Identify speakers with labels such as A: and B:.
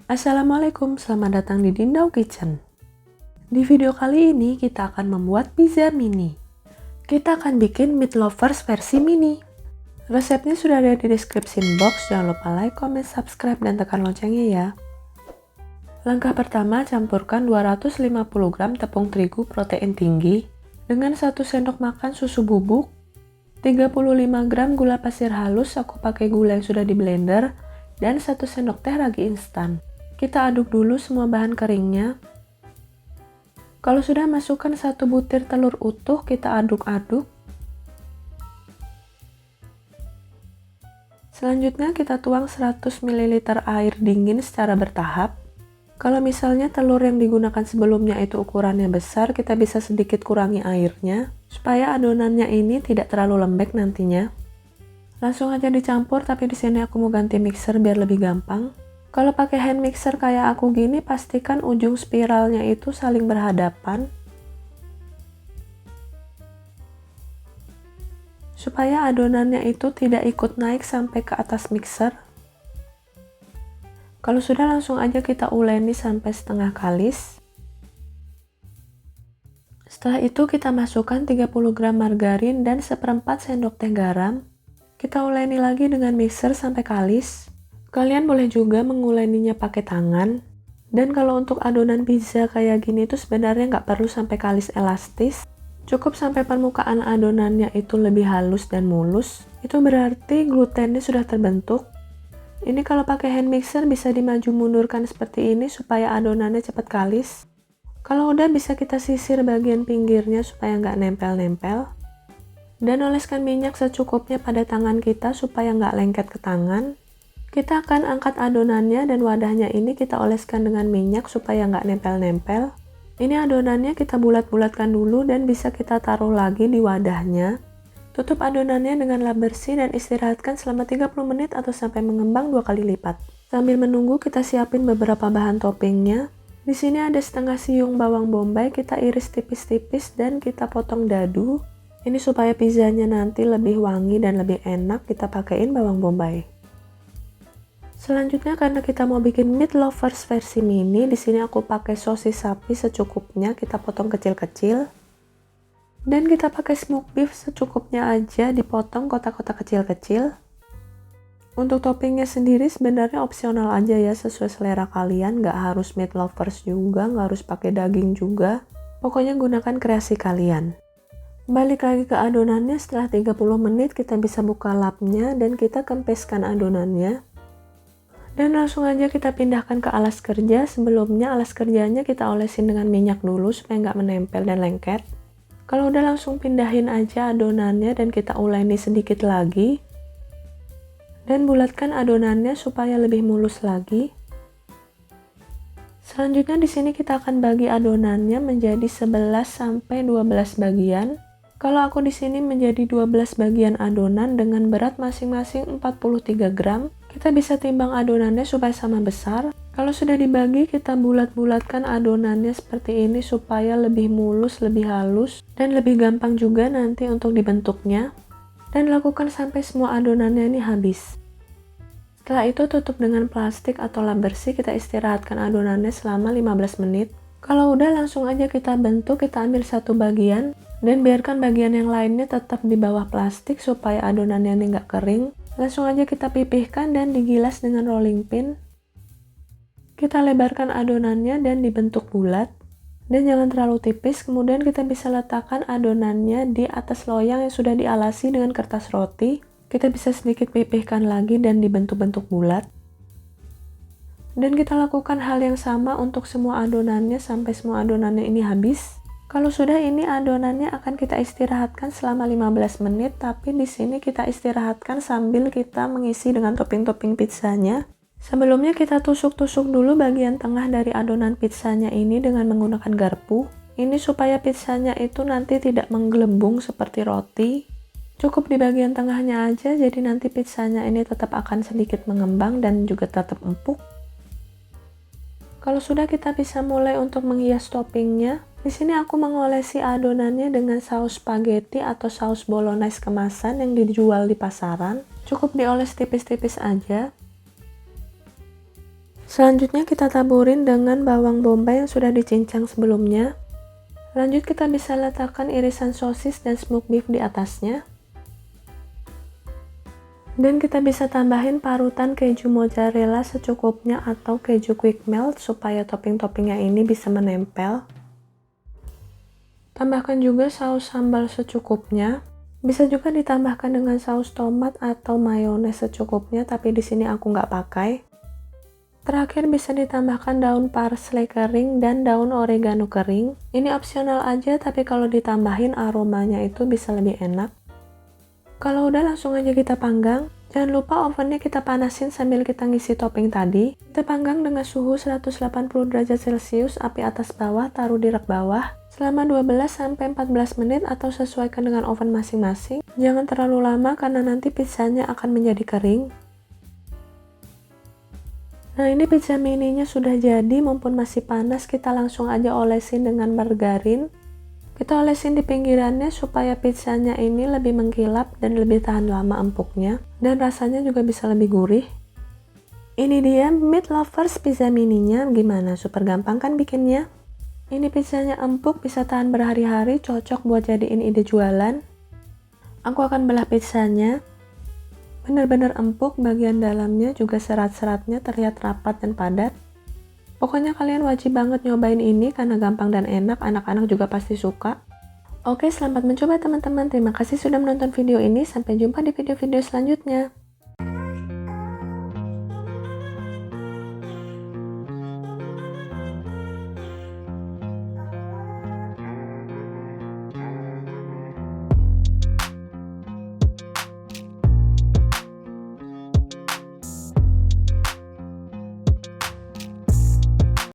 A: Assalamualaikum, selamat datang di Dindau Kitchen. Di video kali ini kita akan membuat pizza mini. Kita akan bikin meat lovers versi mini. Resepnya sudah ada di description box, jangan lupa like, comment, subscribe, dan tekan loncengnya ya. Langkah pertama, campurkan 250 gram tepung terigu protein tinggi dengan 1 sendok makan susu bubuk, 35 gram gula pasir halus, aku pakai gula yang sudah di blender, dan 1 sendok teh ragi instan. Kita aduk dulu semua bahan keringnya. Kalau sudah masukkan 1 butir telur utuh, kita aduk-aduk. Selanjutnya kita tuang 100 ml air dingin secara bertahap. Kalau misalnya telur yang digunakan sebelumnya itu ukurannya besar, kita bisa sedikit kurangi airnya supaya adonannya ini tidak terlalu lembek nantinya. Langsung aja dicampur, tapi di sini aku mau ganti mixer biar lebih gampang. Kalau pakai hand mixer kayak aku gini, pastikan ujung spiralnya itu saling berhadapan supaya adonannya itu tidak ikut naik sampai ke atas mixer. Kalau sudah, langsung aja kita uleni sampai setengah kalis. Setelah itu kita masukkan 30 gram margarin dan 1/4 sendok teh garam. Kita uleni lagi dengan mixer sampai kalis. Kalian boleh juga menguleninya pakai tangan. Dan kalau untuk adonan pizza kayak gini tuh sebenarnya nggak perlu sampai kalis elastis. Cukup sampai permukaan adonannya itu lebih halus dan mulus. Itu berarti glutennya sudah terbentuk. Ini kalau pakai hand mixer bisa dimaju mundurkan seperti ini supaya adonannya cepat kalis. Kalau udah, bisa kita sisir bagian pinggirnya supaya nggak nempel-nempel. Dan oleskan minyak secukupnya pada tangan kita supaya nggak lengket ke tangan. Kita akan angkat adonannya dan wadahnya ini kita oleskan dengan minyak supaya nggak nempel-nempel. Ini adonannya kita bulat-bulatkan dulu dan bisa kita taruh lagi di wadahnya. Tutup adonannya dengan lap bersih dan istirahatkan selama 30 menit atau sampai mengembang 2 kali lipat. Sambil menunggu, kita siapin beberapa bahan toppingnya. Di sini ada setengah siung bawang bombay, kita iris tipis-tipis dan kita potong dadu. Ini supaya pizzanya nanti lebih wangi dan lebih enak, kita pakaiin bawang bombay. Selanjutnya, karena kita mau bikin meat lovers versi mini, di sini aku pakai sosis sapi secukupnya, kita potong kecil-kecil. Dan kita pakai smoked beef secukupnya aja, dipotong kotak-kotak kecil-kecil. Untuk toppingnya sendiri sebenarnya opsional aja ya, sesuai selera kalian, nggak harus meat lovers juga, nggak harus pakai daging juga. Pokoknya gunakan kreasi kalian. Balik lagi ke adonannya, setelah 30 menit kita bisa buka lapnya dan kita kempeskan adonannya. Dan langsung aja kita pindahkan ke alas kerja. Sebelumnya alas kerjanya kita olesin dengan minyak dulu supaya nggak menempel dan lengket. Kalau udah, langsung pindahin aja adonannya dan kita uleni sedikit lagi. Dan bulatkan adonannya supaya lebih mulus lagi. Selanjutnya di sini kita akan bagi adonannya menjadi 11 sampai 12 bagian. Kalau aku di sini menjadi 12 bagian adonan dengan berat masing-masing 43 gram. Kita bisa timbang adonannya supaya sama besar. Kalau sudah dibagi, kita bulat-bulatkan adonannya seperti ini supaya lebih mulus, lebih halus, dan lebih gampang juga nanti untuk dibentuknya. Dan lakukan sampai semua adonannya ini habis. Setelah itu tutup dengan plastik atau lap bersih, kita istirahatkan adonannya selama 15 menit. Kalau udah, langsung aja kita bentuk, kita ambil satu bagian, dan biarkan bagian yang lainnya tetap di bawah plastik supaya adonannya ini nggak kering. Langsung aja kita pipihkan dan digilas dengan rolling pin. Kita lebarkan adonannya dan dibentuk bulat. Dan jangan terlalu tipis, kemudian kita bisa letakkan adonannya di atas loyang yang sudah dialasi dengan kertas roti. Kita bisa sedikit pipihkan lagi dan dibentuk-bentuk bulat. Dan kita lakukan hal yang sama untuk semua adonannya sampai semua adonannya ini habis. Kalau sudah, ini adonannya akan kita istirahatkan selama 15 menit, tapi di sini kita istirahatkan sambil kita mengisi dengan topping-topping pizzanya. Sebelumnya kita tusuk-tusuk dulu bagian tengah dari adonan pizzanya ini dengan menggunakan garpu. Ini supaya pizzanya itu nanti tidak menggelembung seperti roti. Cukup di bagian tengahnya aja, jadi nanti pizzanya ini tetap akan sedikit mengembang dan juga tetap empuk. Kalau sudah, kita bisa mulai untuk menghias toppingnya. Di sini aku mengolesi adonannya dengan saus spaghetti atau saus bolognese kemasan yang dijual di pasaran. Cukup dioles tipis-tipis aja. Selanjutnya kita taburin dengan bawang bombay yang sudah dicincang sebelumnya. Lanjut kita bisa letakkan irisan sosis dan smoked beef di atasnya. Dan kita bisa tambahin parutan keju mozzarella secukupnya atau keju quick melt supaya topping-toppingnya ini bisa menempel. Tambahkan juga saus sambal secukupnya. Bisa juga ditambahkan dengan saus tomat atau mayones secukupnya, tapi di sini aku nggak pakai. Terakhir bisa ditambahkan daun parsley kering dan daun oregano kering. Ini opsional aja, tapi kalau ditambahin aromanya itu bisa lebih enak. Kalau udah langsung aja kita panggang. Jangan lupa ovennya kita panasin sambil kita ngisi topping tadi. Kita panggang dengan suhu 180 derajat celcius, api atas bawah, taruh di rak bawah selama 12-14 menit atau sesuaikan dengan oven masing-masing. Jangan terlalu lama karena nanti pizzanya akan menjadi kering. Nah, ini pizza mininya sudah jadi, mumpun masih panas kita langsung aja olesin dengan margarin. Kita olesin di pinggirannya supaya pizzanya ini lebih mengkilap dan lebih tahan lama empuknya, dan rasanya juga bisa lebih gurih. Ini dia Meat Lovers pizza mininya. Gimana? Super gampang kan bikinnya? Ini pizzanya empuk, bisa tahan berhari-hari, cocok buat jadiin ide jualan. Aku akan belah pizzanya. Bener-bener empuk, bagian dalamnya juga serat-seratnya terlihat rapat dan padat. Pokoknya kalian wajib banget nyobain ini karena gampang dan enak, anak-anak juga pasti suka. Oke, selamat mencoba teman-teman. Terima kasih sudah menonton video ini. Sampai jumpa di video-video selanjutnya.